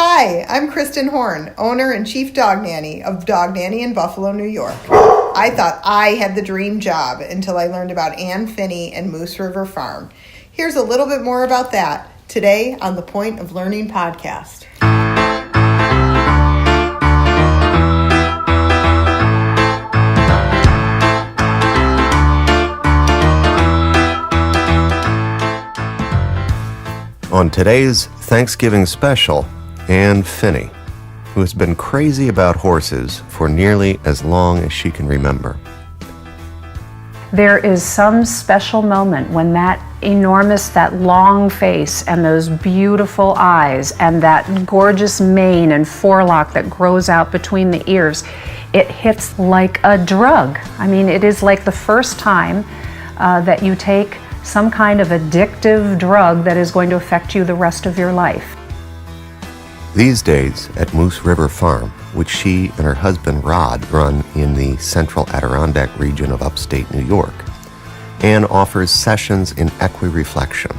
Hi, I'm Kristen Horn, owner and chief dog nanny of Dog Nanny in Buffalo, New York. I thought I had the dream job until I learned about Anne, Phinney, and Moose River Farm. Here's a little bit more about that today on the Point of Learning podcast. On today's Thanksgiving special, Anne Phinney, who has been crazy about horses for nearly as long as she can remember. There is some special moment when that long face and those beautiful eyes and that gorgeous mane and forelock that grows out between the ears, it hits like a drug. I mean, it is like the first time that you take some kind of addictive drug that is going to affect you the rest of your life. These days at Moose River Farm, which she and her husband Rod run in the central Adirondack region of upstate New York, Anne offers sessions in equi-reflection,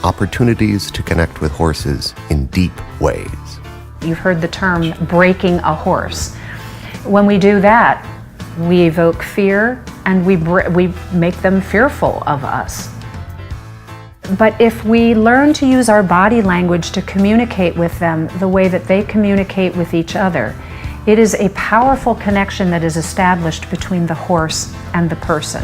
opportunities to connect with horses in deep ways. You've heard the term breaking a horse. When we do that, we evoke fear and we make them fearful of us. But if we learn to use our body language to communicate with them the way that they communicate with each other, it is a powerful connection that is established between the horse and the person.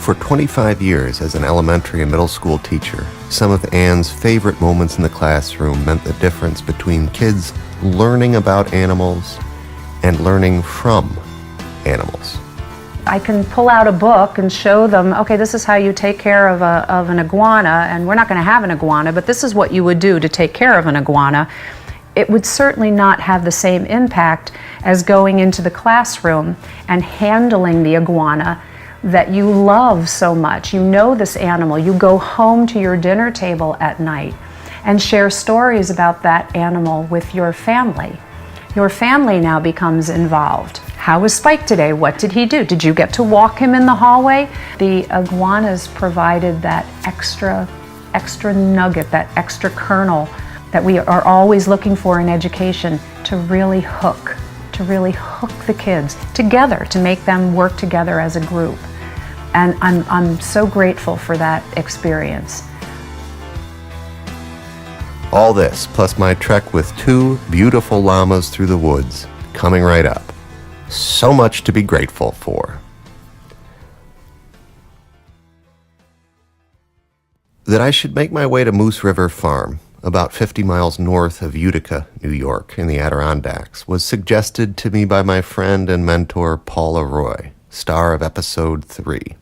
For 25 years as an elementary and middle school teacher, some of Anne's favorite moments in the classroom meant the difference between kids learning about animals and learning from animals. I can pull out a book and show them, okay, this is how you take care of an iguana, and we're not going to have an iguana, but this is what you would do to take care of an iguana. It would certainly not have the same impact as going into the classroom and handling the iguana that you love so much. You know this animal. You go home to your dinner table at night and share stories about that animal with your family. Your family now becomes involved. How was Spike today? What did he do? Did you get to walk him in the hallway? The iguanas provided that extra nugget, that extra kernel that we are always looking for in education to really hook the kids together, to make them work together as a group. And I'm so grateful for that experience. All this, plus my trek with 2 beautiful llamas through the woods, coming right up. So much to be grateful for. That I should make my way to Moose River Farm, about 50 miles north of Utica, New York, in the Adirondacks, was suggested to me by my friend and mentor Paula Roy, star of episode 3.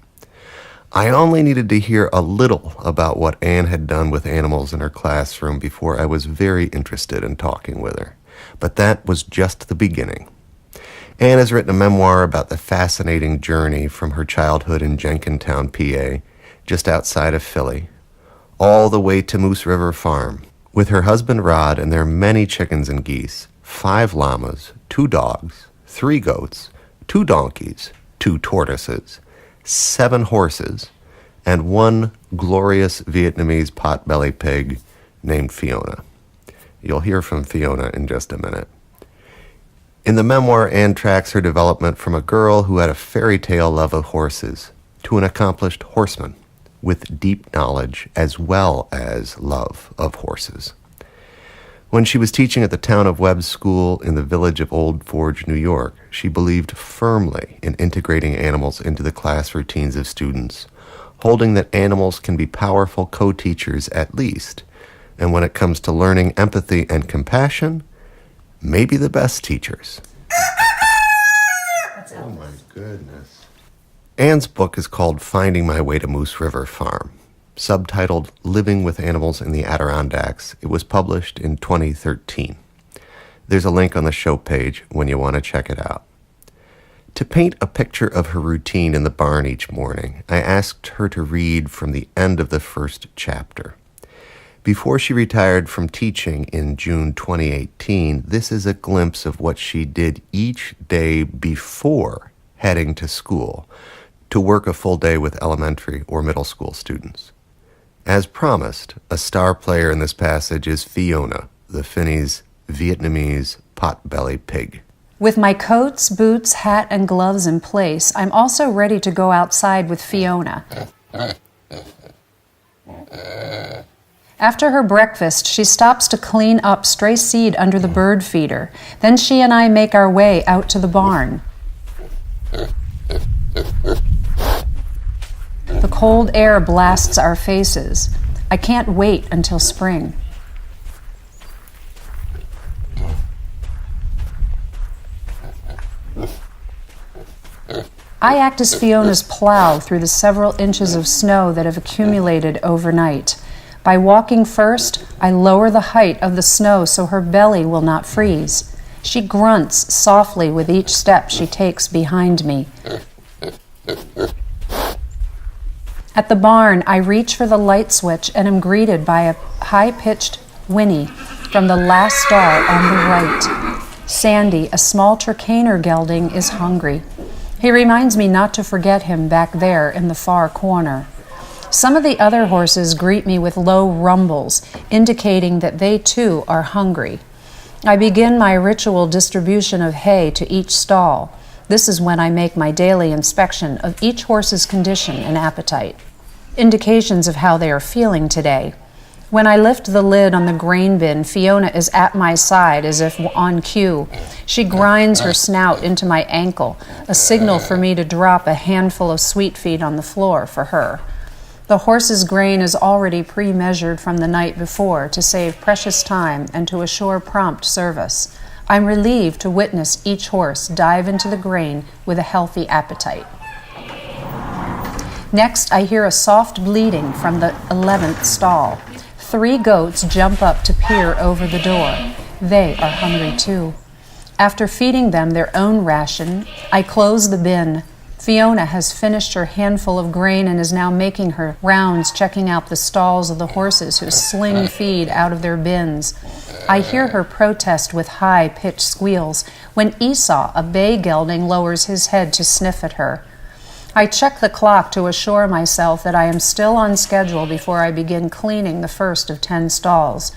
I only needed to hear a little about what Anne had done with animals in her classroom before I was very interested in talking with her. But that was just the beginning. Anne has written a memoir about the fascinating journey from her childhood in Jenkintown, PA, just outside of Philly, all the way to Moose River Farm, with her husband Rod and their many chickens and geese, 5 llamas, 2 dogs, 3 goats, 2 donkeys, 2 tortoises, 7 horses, and 1 glorious Vietnamese pot-bellied pig named Fiona. You'll hear from Fiona in just a minute. In the memoir, Anne tracks her development from a girl who had a fairy tale love of horses to an accomplished horseman with deep knowledge as well as love of horses. When she was teaching at the town of Webb School in the village of Old Forge, New York, she believed firmly in integrating animals into the class routines of students, holding that animals can be powerful co-teachers at least, and when it comes to learning empathy and compassion, maybe the best teachers. Oh my goodness. Anne's book is called Finding My Way to Moose River Farm. Subtitled Living with Animals in the Adirondacks, it was published in 2013. There's a link on the show page when you want to check it out. To paint a picture of her routine in the barn each morning, I asked her to read from the end of the first chapter. Before she retired from teaching in June 2018, this is a glimpse of what she did each day before heading to school to work a full day with elementary or middle school students. As promised, a star player in this passage is Fiona, the Phinney's Vietnamese pot-bellied pig. With my coats, boots, hat, and gloves in place, I'm also ready to go outside with Fiona. After her breakfast, she stops to clean up stray seed under the bird feeder. Then she and I make our way out to the barn. The cold air blasts our faces. I can't wait until spring. I act as Fiona's plow through the several inches of snow that have accumulated overnight. By walking first, I lower the height of the snow so her belly will not freeze. She grunts softly with each step she takes behind me. At the barn, I reach for the light switch and am greeted by a high-pitched whinny from the last star on the right. Sandy, a small Turcaner gelding, is hungry. He reminds me not to forget him back there in the far corner. Some of the other horses greet me with low rumbles, indicating that they too are hungry. I begin my ritual distribution of hay to each stall. This is when I make my daily inspection of each horse's condition and appetite. Indications of how they are feeling today. When I lift the lid on the grain bin, Fiona is at my side as if on cue. She grinds her snout into my ankle, a signal for me to drop a handful of sweet feed on the floor for her. The horse's grain is already pre-measured from the night before to save precious time and to assure prompt service. I'm relieved to witness each horse dive into the grain with a healthy appetite. Next, I hear a soft bleating from the 11th stall. 3 goats jump up to peer over the door. They are hungry too. After feeding them their own ration, I close the bin. Fiona has finished her handful of grain and is now making her rounds checking out the stalls of the horses who sling feed out of their bins. I hear her protest with high-pitched squeals when Esau, a bay gelding, lowers his head to sniff at her. I check the clock to assure myself that I am still on schedule before I begin cleaning the first of 10 stalls.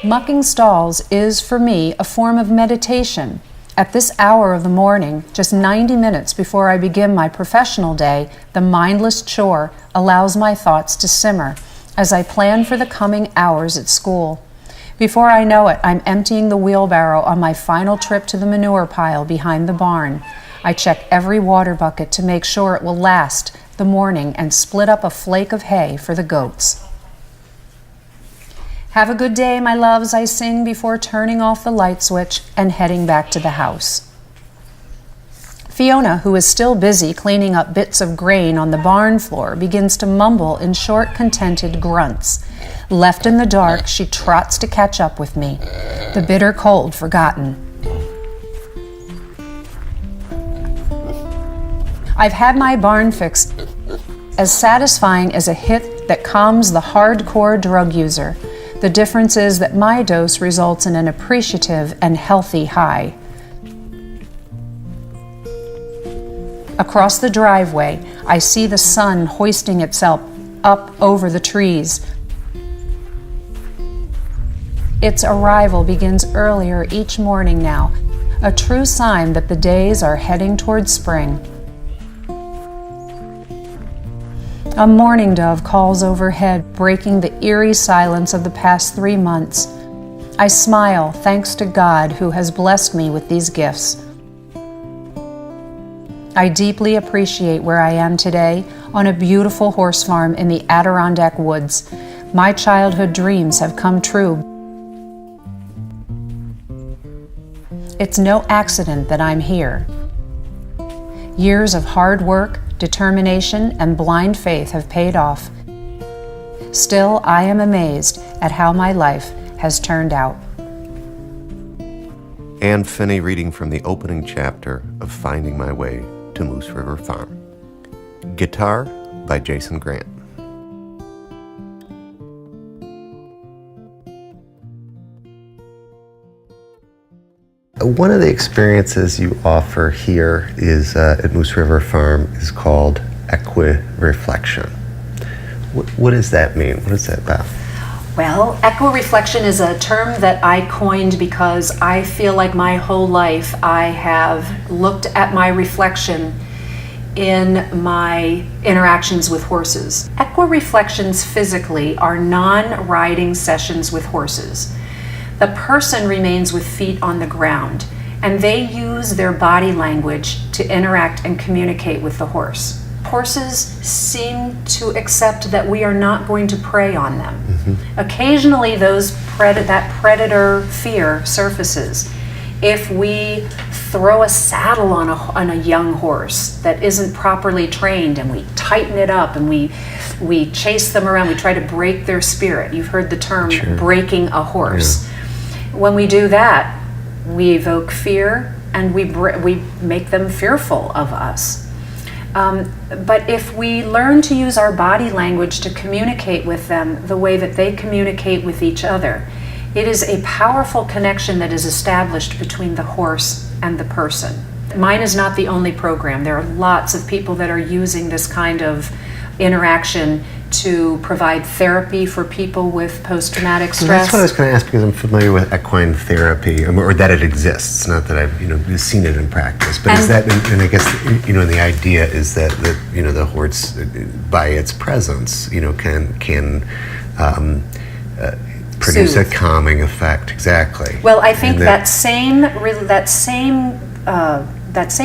Mucking stalls is, for me, a form of meditation. At this hour of the morning, just 90 minutes before I begin my professional day, the mindless chore allows my thoughts to simmer as I plan for the coming hours at school. Before I know it, I'm emptying the wheelbarrow on my final trip to the manure pile behind the barn. I check every water bucket to make sure it will last the morning and split up a flake of hay for the goats. Have a good day, my loves, I sing before turning off the light switch and heading back to the house. Fiona, who is still busy cleaning up bits of grain on the barn floor, begins to mumble in short, contented grunts. Left in the dark, she trots to catch up with me, the bitter cold forgotten. I've had my barn fix as satisfying as a hit that calms the hardcore drug user. The difference is that my dose results in an appreciative and healthy high. Across the driveway, I see the sun hoisting itself up over the trees. Its arrival begins earlier each morning now, a true sign that the days are heading toward spring. A mourning dove calls overhead, breaking the eerie silence of the past 3 months. I smile, thanks to God who has blessed me with these gifts. I deeply appreciate where I am today on a beautiful horse farm in the Adirondack Woods. My childhood dreams have come true. It's no accident that I'm here. Years of hard work, determination, and blind faith have paid off. Still, I am amazed at how my life has turned out. Anne Phinney reading from the opening chapter of Finding My Way to Moose River Farm. Guitar by Jason Grant. one of the experiences you offer here is at Moose River Farm is called Equi-Reflection. What does that mean? What is that about? Well, equi-reflection is a term that I coined because I feel like my whole life I have looked at my reflection in my interactions with horses. Equi-reflections physically are non-riding sessions with horses. The person remains with feet on the ground, and they use their body language to interact and communicate with the horse. Horses seem to accept that we are not going to prey on them. Mm-hmm. Occasionally that predator fear surfaces. If we throw a saddle on a young horse that isn't properly trained and we tighten it up and we chase them around, we try to break their spirit. You've heard the term breaking a horse. Yeah. When we do that, we evoke fear and we make them fearful of us. But if we learn to use our body language to communicate with them the way that they communicate with each other, it is a powerful connection that is established between the horse and the person. Mine is not the only program. There are lots of people that are using this kind of interaction to provide therapy for people with post-traumatic stress. Well, that's what I was going to ask, because I'm familiar with equine therapy, or that it exists, not that I've seen it in practice. But is that, and I guess the idea is that the horse, by its presence, can produce soothe. A calming effect. Exactly. Well, I think that same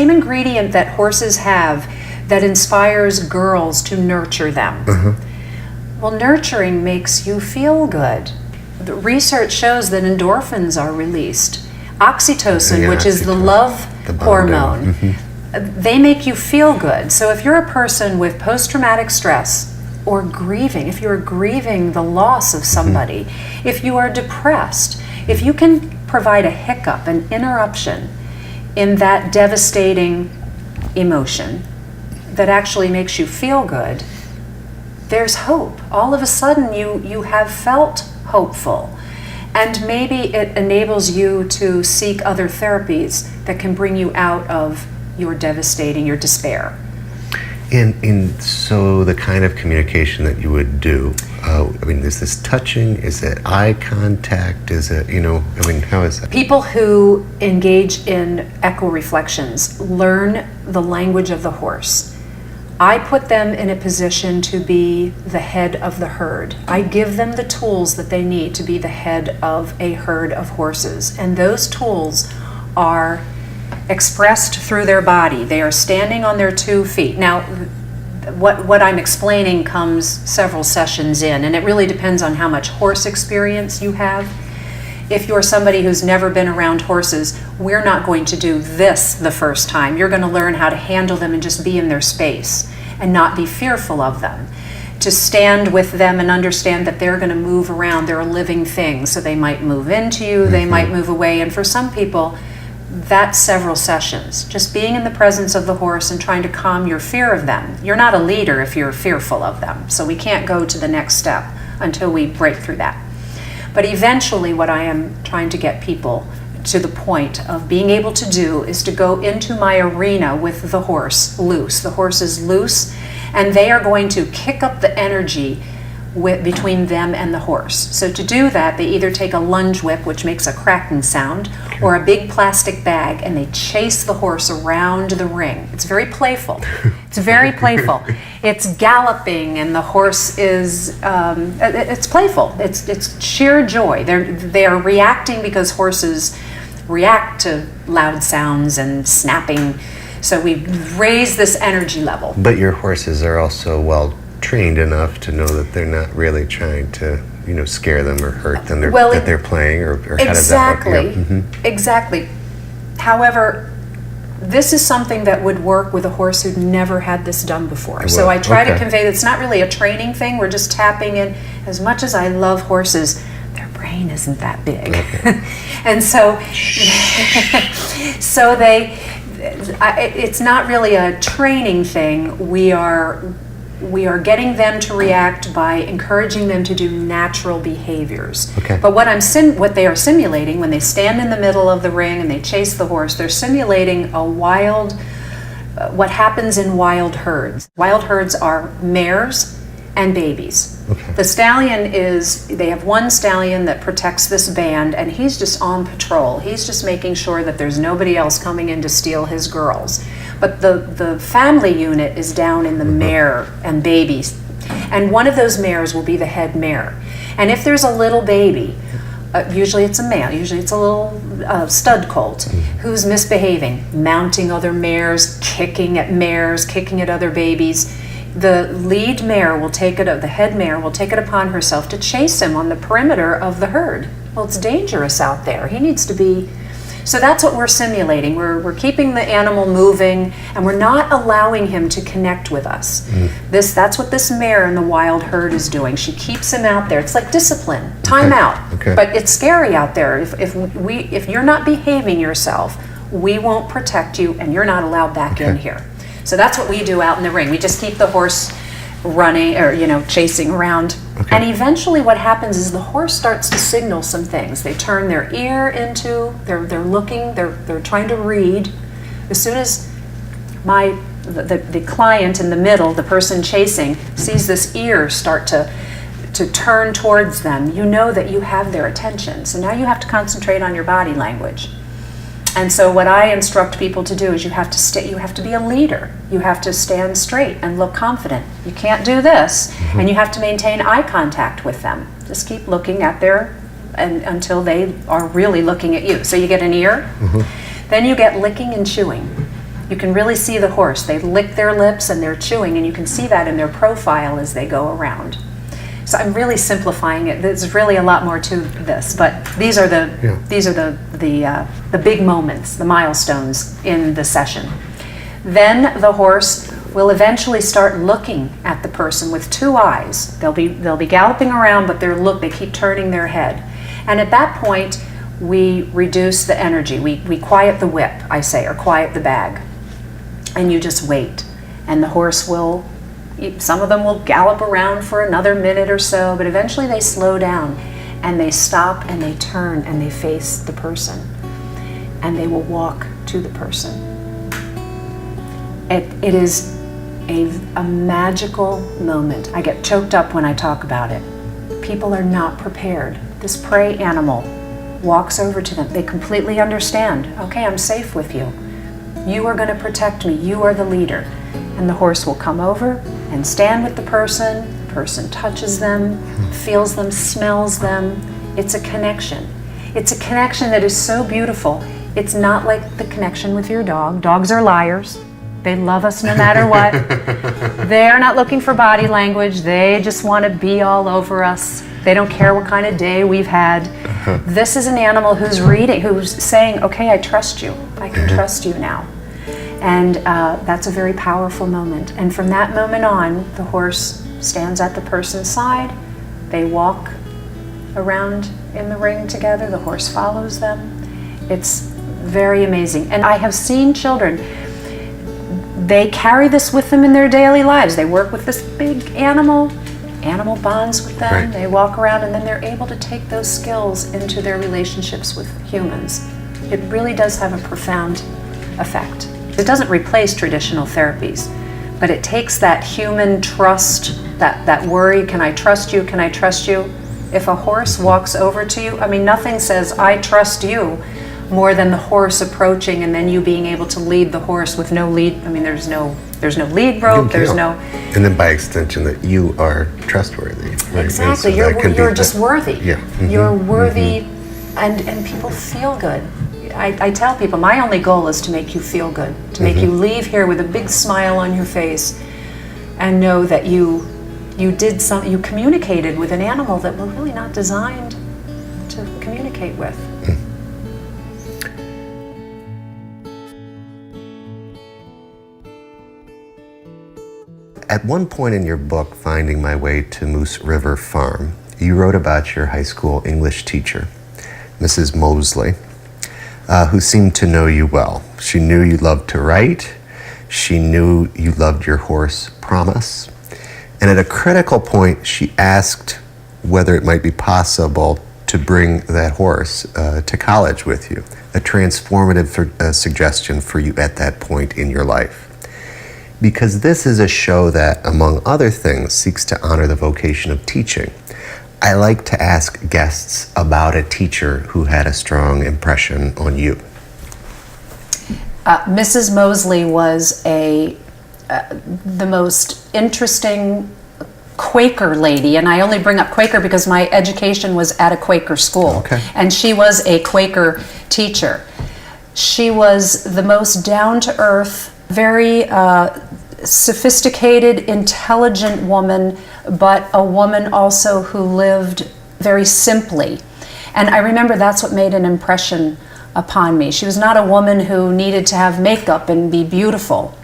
ingredient that horses have that inspires girls to nurture them. Mm-hmm. Well, nurturing makes you feel good. The research shows that endorphins are released. Oxytocin, which is the love hormone, they make you feel good. So if you're a person with post-traumatic stress or grieving, if you're grieving the loss of somebody, if you are depressed, if you can provide a hiccup, an interruption in that devastating emotion that actually makes you feel good, there's hope. All of a sudden you have felt hopeful, and maybe it enables you to seek other therapies that can bring you out of your despair. And so the kind of communication that you would do, is this touching? Is it eye contact? Is it, how is that? People who engage in equi-reflections learn the language of the horse. I put them in a position to be the head of the herd. I give them the tools that they need to be the head of a herd of horses. And those tools are expressed through their body. They are standing on their 2 feet. Now, what I'm explaining comes several sessions in, and it really depends on how much horse experience you have. If you're somebody who's never been around horses, we're not going to do this the first time. You're going to learn how to handle them and just be in their space and not be fearful of them. To stand with them and understand that they're going to move around. They're a living thing, so they might move into you, they might move away, and for some people, that's several sessions. Just being in the presence of the horse and trying to calm your fear of them. You're not a leader if you're fearful of them, so we can't go to the next step until we break through that. But eventually what I am trying to get people to the point of being able to do is to go into my arena with the horse loose. The horse is loose, and they are going to kick up the energy between them and the horse. So to do that, they either take a lunge whip, which makes a cracking sound, or a big plastic bag, and they chase the horse around the ring. It's very playful. It's very playful. It's galloping, and the horse is, it's playful. It's sheer joy. They are reacting because horses react to loud sounds and snapping. So we raise this energy level. But your horses are also well trained enough to know that they're not really trying to, scare them or hurt them, that they're playing, or how does that work? Yeah. Mm-hmm. Exactly. However, this is something that would work with a horse who'd never had this done before. So I try to convey that it's not really a training thing. We're just tapping in. As much as I love horses, their brain isn't that big. Okay. And so, it's not really a training thing. we are getting them to react by encouraging them to do natural behaviors. Okay. But what they are simulating when they stand in the middle of the ring and they chase the horse, they're simulating what happens in wild herds. Wild herds are mares and babies. Okay. The stallion they have one stallion that protects this band, and he's just on patrol. He's just making sure that there's nobody else coming in to steal his girls. But the family unit is down in the mare and babies. And one of those mares will be the head mare. And if there's a little baby, usually it's a male, usually it's a little stud colt who's misbehaving, mounting other mares, kicking at other babies, the lead mare will the head mare will take it upon herself to chase him on the perimeter of the herd. Well, it's dangerous out there. He needs to be. So that's what we're simulating. We're keeping the animal moving, and we're not allowing him to connect with us. That's what this mare in the wild herd is doing. She keeps him out there. It's like discipline, time out. Okay. But it's scary out there. If you're not behaving yourself, we won't protect you, and you're not allowed back in here. So that's what we do out in the ring. We just keep the horse running or chasing around. Okay. And eventually what happens is the horse starts to signal some things. They turn their ear into, they're looking, they're trying to read. As soon as the client in the middle, the person chasing, sees this ear start to turn towards them, you know that you have their attention. So now you have to concentrate on your body language. And so what I instruct people to do is you have to be a leader. You have to stand straight and look confident. You can't do this, and you have to maintain eye contact with them. Just keep looking at until they are really looking at you. So you get an ear, then you get licking and chewing. You can really see the horse. They lick their lips and they're chewing, and you can see that in their profile as they go around. So I'm really simplifying it. There's really a lot more to this, but these are the big moments, the milestones in the session. Then the horse will eventually start looking at the person with two eyes. They'll be galloping around, but they keep turning their head. And at that point, we reduce the energy. We quiet the whip, I say, or quiet the bag, and you just wait. And the horse will. Some of them will gallop around for another minute or so, but eventually they slow down and they stop and they turn and they face the person, and they will walk to the person. It is a magical moment. I get choked up when I talk about it. People are not prepared. This prey animal walks over to them. They completely understand. Okay, I'm safe with you. You are going to protect me. You are the leader. And the horse will come over and stand with the person. The person touches them, feels them, smells them. It's a connection. It's a connection that is so beautiful. It's not like the connection with your dog. Dogs are liars. They love us no matter what. They're not looking for body language. They just want to be all over us. They don't care what kind of day we've had. This is an animal who's saying, okay, I trust you. I can trust you now. And that's a very powerful moment. And from that moment on, the horse stands at the person's side. They walk around in the ring together. The horse follows them. It's very amazing. And I have seen children, they carry this with them in their daily lives. They work with this big animal bonds with them. Right. They walk around, and then they're able to take those skills into their relationships with humans. It really does have a profound effect. It doesn't replace traditional therapies, but it takes that human trust, that worry, can I trust you, can I trust you? If a horse walks over to you, nothing says, I trust you, more than the horse approaching and then you being able to lead the horse with no lead. There's no lead rope, there's no... And then by extension that you are trustworthy. Right? Exactly, So you're just worthy. Yeah. Mm-hmm. You're worthy, and people feel good. I tell people, my only goal is to make you feel good, to make you leave here with a big smile on your face and know that you did something, you communicated with an animal that we're really not designed to communicate with. At one point in your book, Finding My Way to Moose River Farm, you wrote about your high school English teacher, Mrs. Mosley, who seemed to know you well. She knew you loved to write. She knew you loved your horse, Promise. And at a critical point, she asked whether it might be possible to bring that horse to college with you, a transformative suggestion for you at that point in your life. Because this is a show that, among other things, seeks to honor the vocation of teaching, I like to ask guests about a teacher who had a strong impression on you. Mrs. Mosley was the most interesting Quaker lady, and I only bring up Quaker because my education was at a Quaker school. Okay. And she was a Quaker teacher. She was the most down-to-earth, very sophisticated, intelligent woman, but a woman also who lived very simply. And I remember that's what made an impression upon me. She was not a woman who needed to have makeup and be beautiful.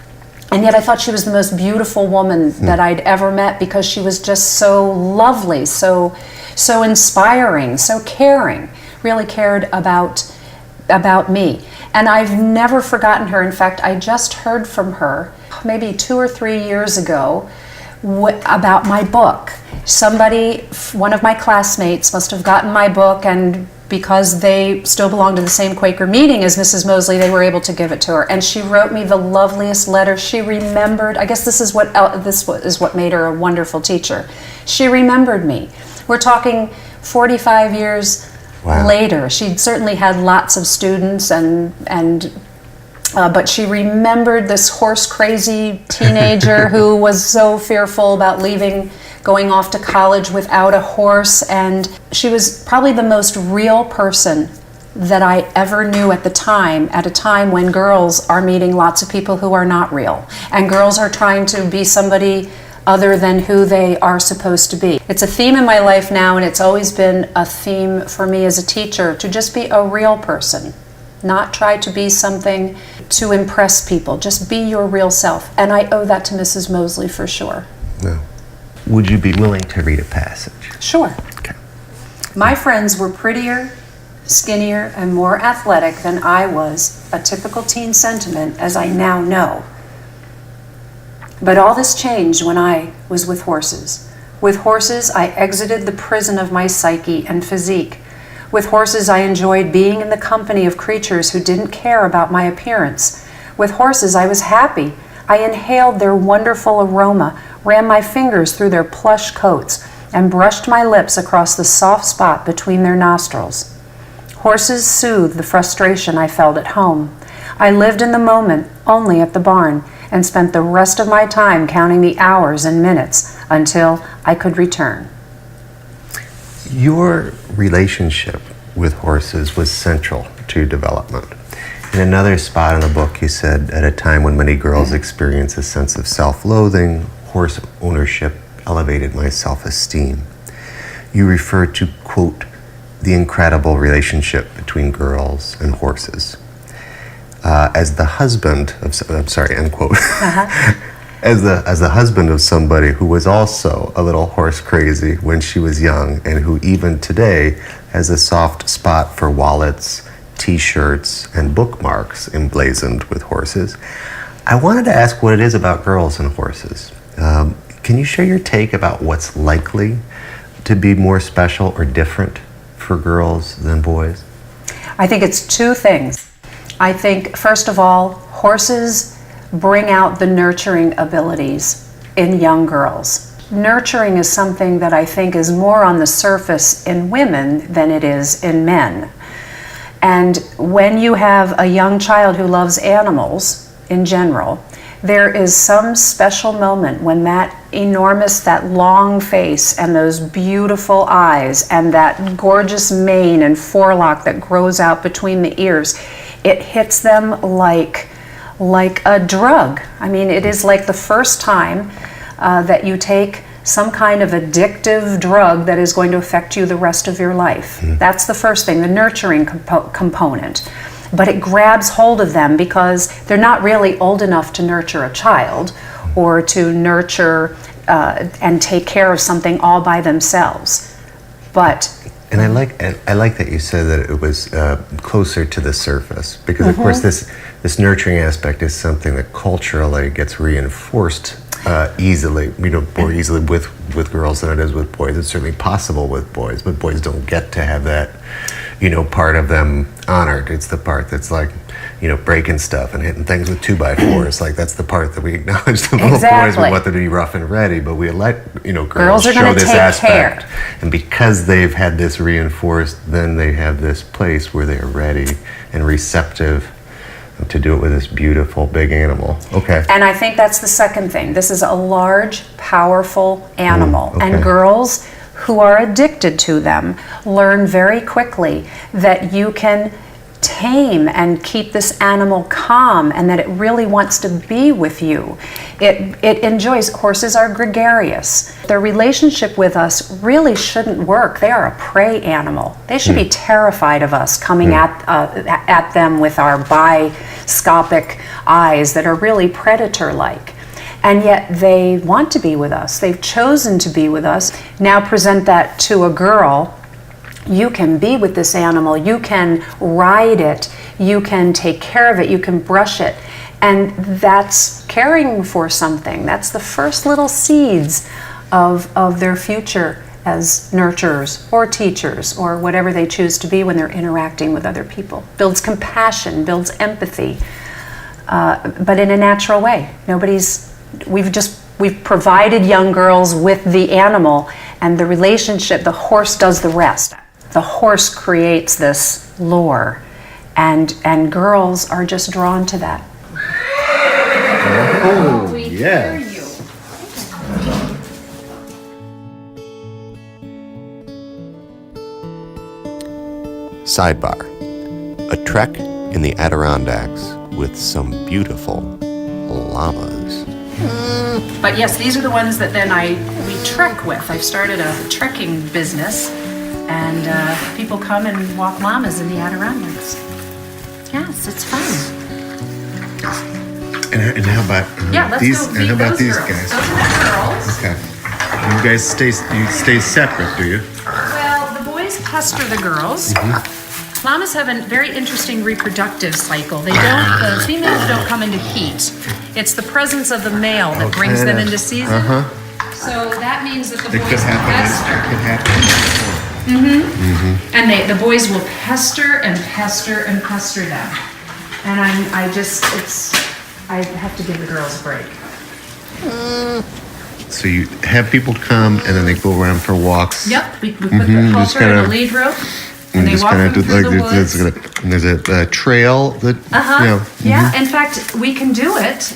And yet I thought she was the most beautiful woman that I'd ever met, because she was just so lovely, so inspiring, so caring, really cared about me. And I've never forgotten her. In fact, I just heard from her maybe 2 or 3 years ago about my book. Somebody, one of my classmates, must have gotten my book, and because they still belonged to the same Quaker meeting as Mrs. Mosley, they were able to give it to her. And she wrote me the loveliest letter. She remembered. I guess this is what made her a wonderful teacher. She remembered me. We're talking 45 years later. She'd certainly had lots of students, but she remembered this horse-crazy teenager who was so fearful about going off to college without a horse. And she was probably the most real person that I ever knew at a time when girls are meeting lots of people who are not real, and girls are trying to be somebody other than who they are supposed to be. It's a theme in my life now, and it's always been a theme for me as a teacher, to just be a real person, not try to be something to impress people. Just be your real self. And I owe that to Mrs. Mosley for sure. No. Would you be willing to read a passage? Sure. Okay. My friends were prettier, skinnier, and more athletic than I was, a typical teen sentiment, as I now know. But all this changed when I was with horses. With horses, I exited the prison of my psyche and physique. With horses, I enjoyed being in the company of creatures who didn't care about my appearance. With horses, I was happy. I inhaled their wonderful aroma, ran my fingers through their plush coats, and brushed my lips across the soft spot between their nostrils. Horses soothed the frustration I felt at home. I lived in the moment, only at the barn, and spent the rest of my time counting the hours and minutes until I could return. Your relationship with horses was central to your development. In another spot in the book, you said, at a time when many girls experience a sense of self-loathing, horse ownership elevated my self-esteem. You referred to, quote, the incredible relationship between girls and horses. As the husband of, end quote. As the husband of somebody who was also a little horse crazy when she was young, and who even today has a soft spot for wallets, t-shirts, and bookmarks emblazoned with horses, I wanted to ask what it is about girls and horses. Can you share your take about what's likely to be more special or different for girls than boys? I think it's two things. I think, first of all, horses bring out the nurturing abilities in young girls. Nurturing is something that I think is more on the surface in women than it is in men. And when you have a young child who loves animals in general, there is some special moment when that long face and those beautiful eyes and that gorgeous mane and forelock that grows out between the ears, it hits them like a drug. I mean, it is like the first time that you take some kind of addictive drug that is going to affect you the rest of your life. That's the first thing, the nurturing component. But it grabs hold of them because they're not really old enough to nurture a child or to nurture and take care of something all by themselves. And I like that you said that it was closer to the surface, because of course this nurturing aspect is something that culturally gets reinforced easily, more easily with girls than it is with boys. It's certainly possible with boys, but boys don't get to have that, part of them honored. It's the part that's like, breaking stuff and hitting things with 2x4s. Like, that's the part that we acknowledge the little boys. We want them to be rough and ready, but we let, girls are show this take aspect. Care. And because they've had this reinforced, then they have this place where they're ready and receptive to do it with this beautiful big animal. Okay. And I think that's the second thing. This is a large, powerful animal. Okay. And girls who are addicted to them learn very quickly that you can tame and keep this animal calm, and that it really wants to be with you. It enjoys. Horses are gregarious. Their relationship with us really shouldn't work. They are a prey animal. They should be terrified of us coming at them with our biscopic eyes that are really predator-like. And yet they want to be with us. They've chosen to be with us. Now present that to a girl. You can be with this animal, you can ride it, you can take care of it, you can brush it. And that's caring for something. That's the first little seeds of their future as nurturers or teachers or whatever they choose to be when they're interacting with other people. Builds compassion, builds empathy, but in a natural way. We've provided young girls with the animal, and the relationship, the horse does the rest. The horse creates this lore, and girls are just drawn to that. Oh, yeah. Sidebar. A trek in the Adirondacks with some beautiful llamas. But yes, these are the ones that then we trek with. I've started a trekking business, and people come and walk llamas in the Adirondacks. Yes, it's fun. And how about these? Go and how about these girls. guys? Those are the girls. Okay. And you guys stay separate, do you? Well, the boys pester the girls. Llamas have a very interesting reproductive cycle. The females don't come into heat. It's the presence of the male that brings them into season. So that means that the boys pester. It could happen. And the boys will pester and pester and pester them. And I have to give the girls a break. So you have people come and then they go around for walks. Yep, we put the halter and the lead rope, and they walk them through the woods. And there's a trail that, Yeah, in fact, we can do it.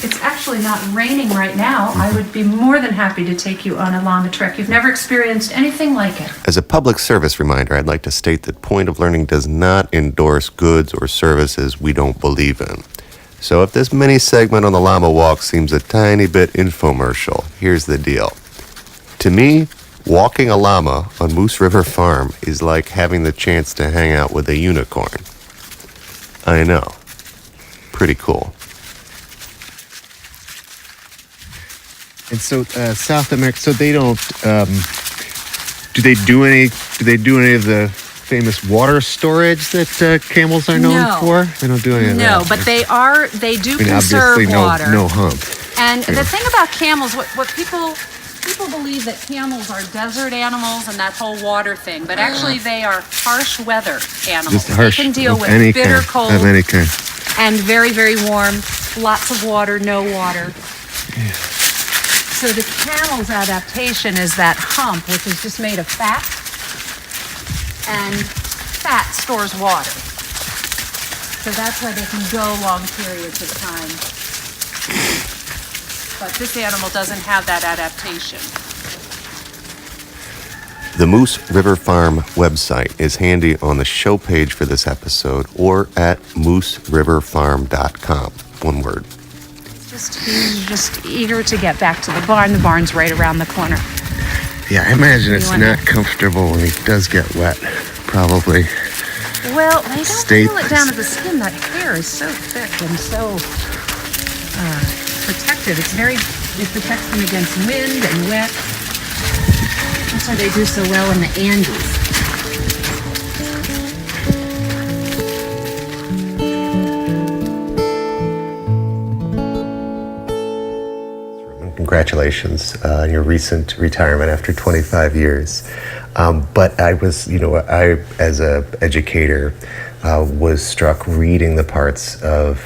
It's actually not raining right now. I would be more than happy to take you on a llama trek. You've never experienced anything like it. As a public service reminder, I'd like to state that Point of Learning does not endorse goods or services we don't believe in. So if this mini segment on the llama walk seems a tiny bit infomercial, here's the deal. To me, walking a llama on Moose River Farm is like having the chance to hang out with a unicorn. I know. Pretty cool. And so South America, so they don't, do they do any of the famous water storage that camels are known for? They don't do any of that. No, but they do conserve obviously water. No hump. And the thing about camels, what people believe that camels are desert animals and that whole water thing, but actually they are harsh weather animals. Just harsh, they can deal with any bitter kind, cold of any kind. and very, very warm, lots of water, no water. Yeah. So the camel's adaptation is that hump, which is just made of fat, and fat stores water. So that's why they can go long periods of time. But this animal doesn't have that adaptation. The Moose River Farm website is handy on the show page for this episode or at mooseriverfarm.com. One word. He's just eager to get back to the barn. The barn's right around the corner. Yeah, I imagine it's not comfortable when he does get wet, probably. Well, they don't feel it down at the skin. That hair is so thick and so protective. It protects them against wind and wet. That's why they do so well in the Andes. congratulations on your recent retirement after 25 years. But I was, I as a educator was struck reading the parts of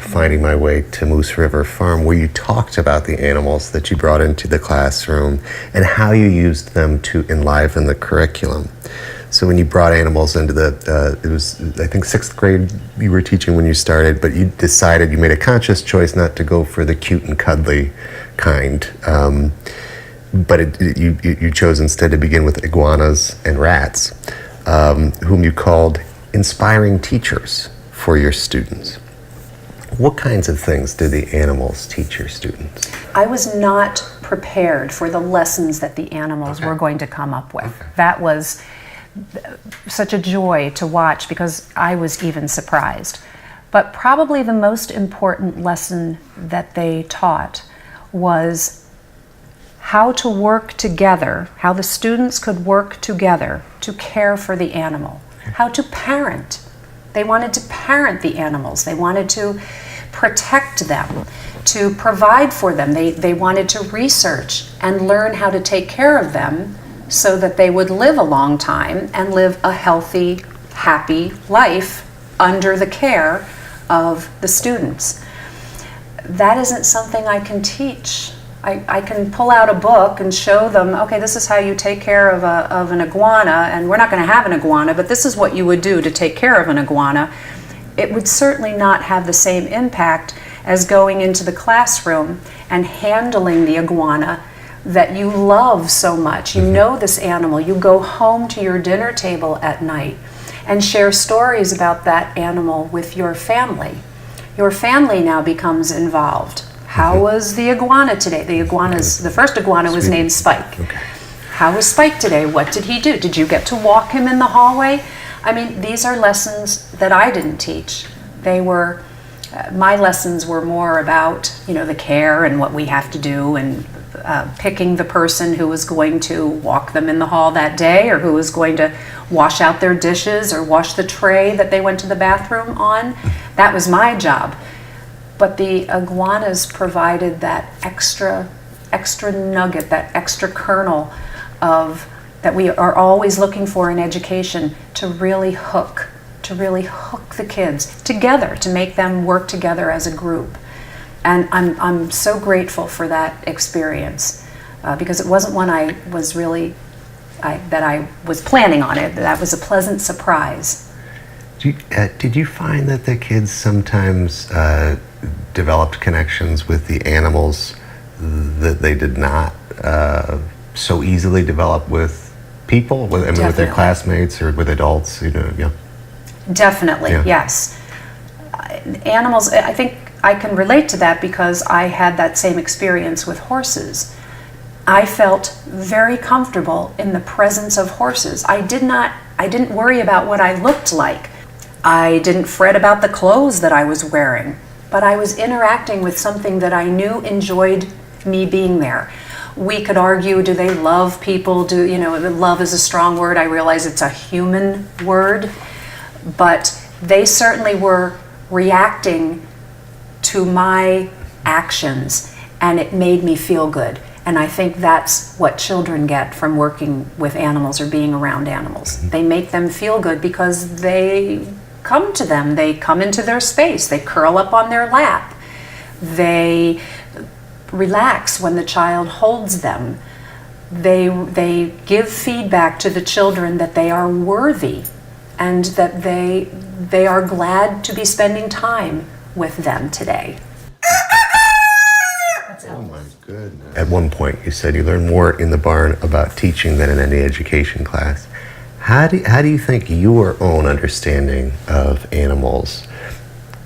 Finding My Way to Moose River Farm where you talked about the animals that you brought into the classroom and how you used them to enliven the curriculum. So when you brought animals into it was, I think, 6th grade you were teaching when you started, but you made a conscious choice not to go for the cute and cuddly kind. But you chose instead to begin with iguanas and rats, whom you called inspiring teachers for your students. What kinds of things did the animals teach your students? I was not prepared for the lessons that the animals were going to come up with. That was such a joy to watch because I was even surprised. But probably the most important lesson that they taught was how to work together, how the students could work together to care for the animal, how to parent. They wanted to parent the animals. They wanted to protect them, to provide for them. They wanted to research and learn how to take care of them so that they would live a long time and live a healthy, happy life under the care of the students. That isn't something I can teach. I can pull out a book and show them, okay, this is how you take care of an iguana, and we're not going to have an iguana, but this is what you would do to take care of an iguana. It would certainly not have the same impact as going into the classroom and handling the iguana that you love so much. You know this animal. You go home to your dinner table at night and share stories about that animal with your family. Your family now becomes involved. How was the iguana today? The first iguana was named Spike. Okay. How was Spike today? What did he do? Did you get to walk him in the hallway? I mean, these are lessons that I didn't teach. My lessons were more about, the care and what we have to do and picking the person who was going to walk them in the hall that day or who was going to wash out their dishes or wash the tray that they went to the bathroom on. That was my job. But the iguanas provided that extra nugget, that extra kernel of that we are always looking for in education to really hook the kids together, to make them work together as a group. And I'm so grateful for that experience because it wasn't one I was planning on it. That was a pleasant surprise. Did you find that the kids sometimes developed connections with the animals that they did not so easily develop with people? With their classmates or with adults? Yeah. Definitely, yeah. Yes. Animals, I think I can relate to that because I had that same experience with horses. I felt very comfortable in the presence of horses. I didn't worry about what I looked like. I didn't fret about the clothes that I was wearing, but I was interacting with something that I knew enjoyed me being there. We could argue, do they love people? Love is a strong word. I realize it's a human word, but they certainly were reacting to my actions, and it made me feel good. And I think that's what children get from working with animals or being around animals. They make them feel good because they come to them. They come into their space. They curl up on their lap. They relax when the child holds them. They give feedback to the children that they are worthy and that they are glad to be spending time with them today. Oh my goodness. At one point you said you learned more in the barn about teaching than in any education class. How do you think your own understanding of animals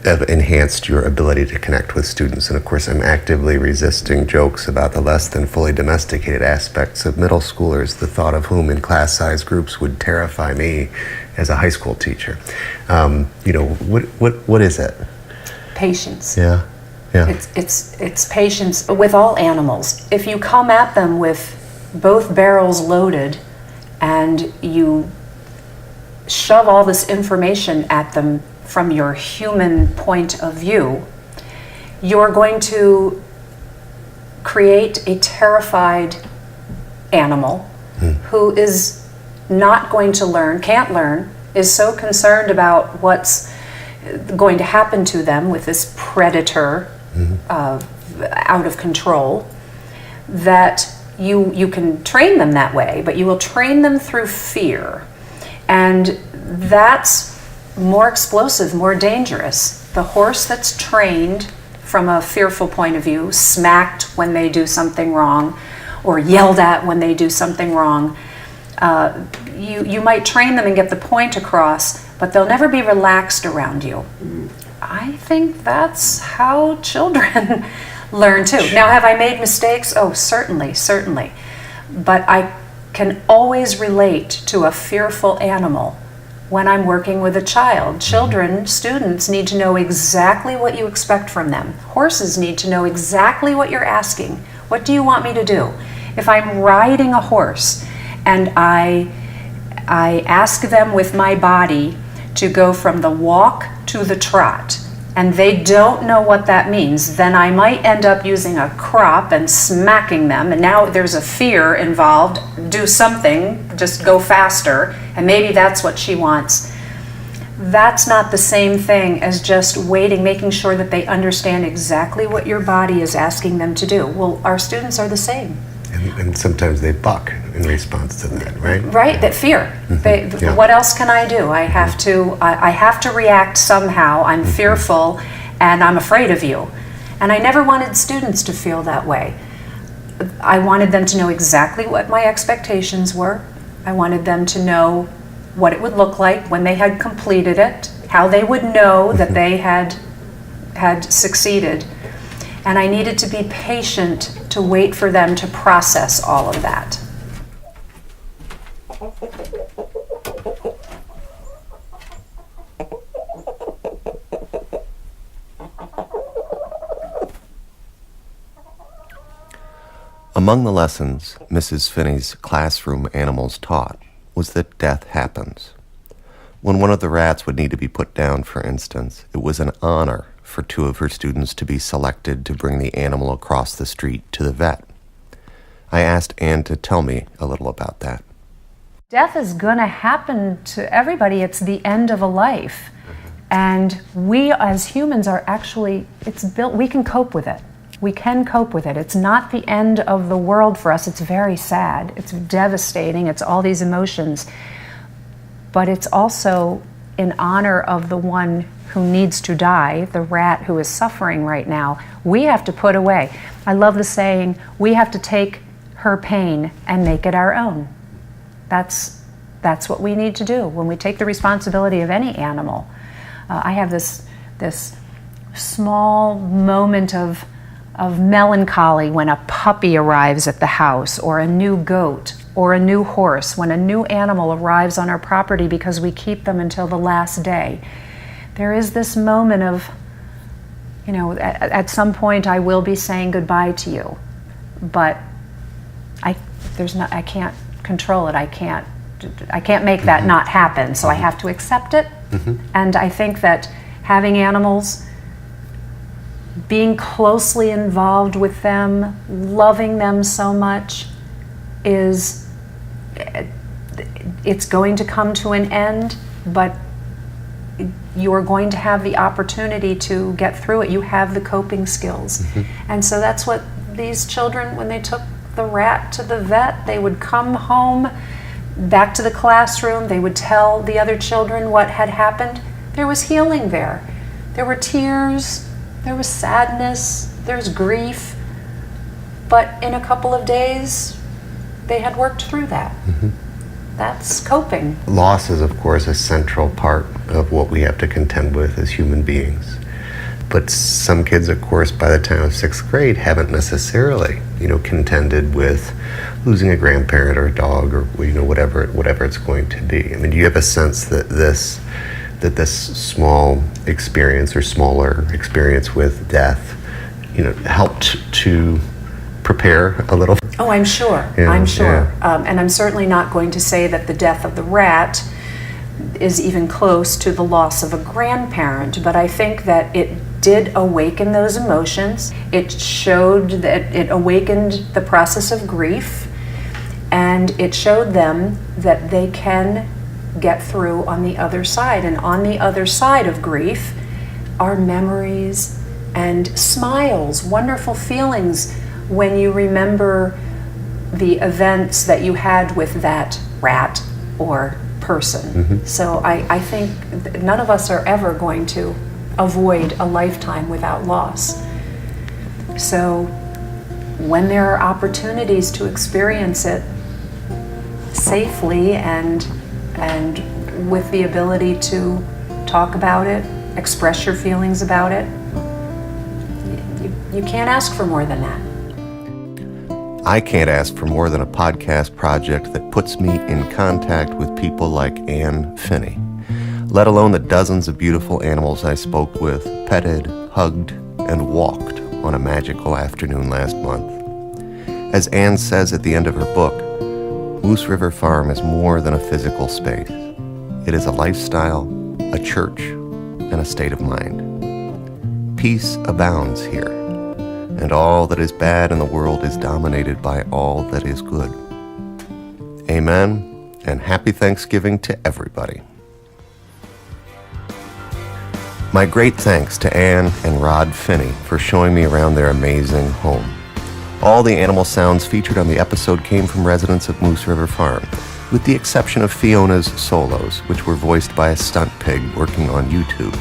have enhanced your ability to connect with students? And of course, I'm actively resisting jokes about the less than fully domesticated aspects of middle schoolers, the thought of whom in class-size groups would terrify me as a high school teacher. What is it? Patience. Yeah. It's patience with all animals. If you come at them with both barrels loaded and you shove all this information at them from your human point of view, you're going to create a terrified animal who is not going to learn, can't learn, is so concerned about what's going to happen to them with this predator out of control, that you can train them that way, but you will train them through fear. And that's more explosive, more dangerous. The horse that's trained from a fearful point of view, smacked when they do something wrong, or yelled at when they do something wrong, you might train them and get the point across, but they'll never be relaxed around you. I think that's how children learn too. Now, have I made mistakes? Oh, certainly, certainly. But I can always relate to a fearful animal when I'm working with a child. Children, students need to know exactly what you expect from them. Horses need to know exactly what you're asking. What do you want me to do? If I'm riding a horse and I ask them with my body to go from the walk to the trot, and they don't know what that means, then I might end up using a crop and smacking them, and now there's a fear involved. Do something, just go faster, and maybe that's what she wants. That's not the same thing as just waiting, making sure that they understand exactly what your body is asking them to do. Well, our students are the same. And sometimes they buck in response to that, right? Right, that fear. Yeah. What else can I do? I have to react somehow. I'm fearful and I'm afraid of you. And I never wanted students to feel that way. I wanted them to know exactly what my expectations were. I wanted them to know what it would look like when they had completed it, how they would know that they had succeeded. And I needed to be patient to wait for them to process all of that. Among the lessons Mrs. Phinney's classroom animals taught was that death happens. When one of the rats would need to be put down, for instance, it was an honor for two of her students to be selected to bring the animal across the street to the vet. I asked Anne to tell me a little about that. Death is going to happen to everybody. It's the end of a life. And we as humans are actually, it's built, we can cope with it. We can cope with it. It's not the end of the world for us. It's very sad. It's devastating. It's all these emotions. But it's also in honor of the one who needs to die, the rat who is suffering right now. We have to put away. I love the saying, we have to take her pain and make it our own. That's what we need to do when we take the responsibility of any animal. I have this small moment of melancholy when a puppy arrives at the house, or a new goat, or a new horse, when a new animal arrives on our property because we keep them until the last day. There is this moment of, at some point I will be saying goodbye to you, but I can't control it. I can't make that not happen, so I have to accept it. And I think that having animals, being closely involved with them, loving them so much, it's going to come to an end, but you are going to have the opportunity to get through it. You have the coping skills. And so that's what these children, when they took the rat to the vet, they would come home, back to the classroom, they would tell the other children what had happened. There was healing there. There were tears, there was sadness, there's grief, but in a couple of days, they had worked through that. That's coping. Loss is, of course, a central part of what we have to contend with as human beings. But some kids, of course, by the time of 6th grade, haven't necessarily, contended with losing a grandparent or a dog or, whatever it's going to be. I mean, do you have a sense that this small experience or smaller experience with death, helped to prepare a little? Oh, I'm sure. Yeah, I'm sure. yeah. And I'm certainly not going to say that the death of the rat is even close to the loss of a grandparent, but I think that it did awaken those emotions. It showed that it awakened the process of grief, and it showed them that they can get through on the other side. And on the other side of grief are memories and smiles, wonderful feelings when you remember the events that you had with that rat or person. So I think none of us are ever going to avoid a lifetime without loss. So when there are opportunities to experience it safely and with the ability to talk about it, express your feelings about it, you can't ask for more than that. I can't ask for more than a podcast project that puts me in contact with people like Anne Phinney, let alone the dozens of beautiful animals I spoke with, petted, hugged, and walked on a magical afternoon last month. As Anne says at the end of her book, Moose River Farm is more than a physical space. It is a lifestyle, a church, and a state of mind. Peace abounds here, and all that is bad in the world is dominated by all that is good. Amen, and happy Thanksgiving to everybody. My great thanks to Anne and Rod Phinney for showing me around their amazing home. All the animal sounds featured on the episode came from residents of Moose River Farm, with the exception of Fiona's solos, which were voiced by a stunt pig working on YouTube.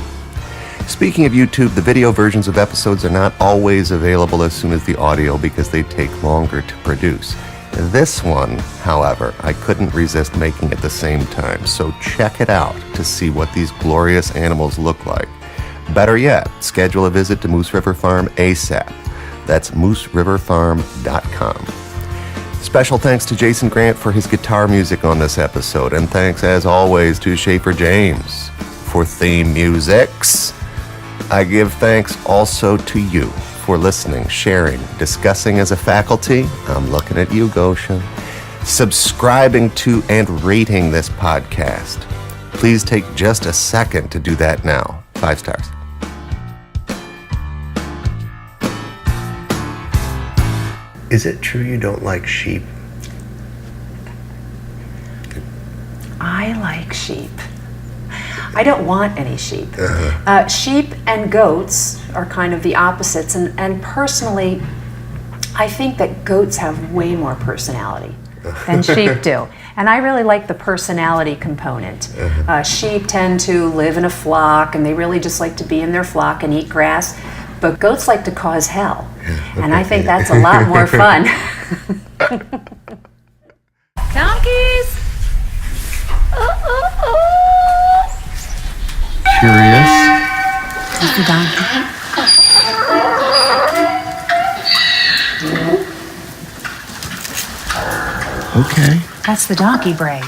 Speaking of YouTube, the video versions of episodes are not always available as soon as the audio because they take longer to produce. This one, however, I couldn't resist making at the same time, so check it out to see what these glorious animals look like. Better yet, schedule a visit to Moose River Farm ASAP. That's mooseriverfarm.com. Special thanks to Jason Grant for his guitar music on this episode, and thanks as always to Schaefer James for theme musics. I give thanks also to you for listening, sharing, discussing as a faculty. I'm looking at you, Goshen. Subscribing to and rating this podcast. Please take just a second to do that now. 5 stars. Is it true you don't like sheep? I like sheep. I don't want any sheep. Sheep and goats are kind of the opposites, and personally, I think that goats have way more personality than sheep do. And I really like the personality component. Sheep tend to live in a flock, and they really just like to be in their flock and eat grass, but goats like to cause hell. And I think that's a lot more fun. Donkeys! Curious? That's the donkey. Okay. That's the donkey bray.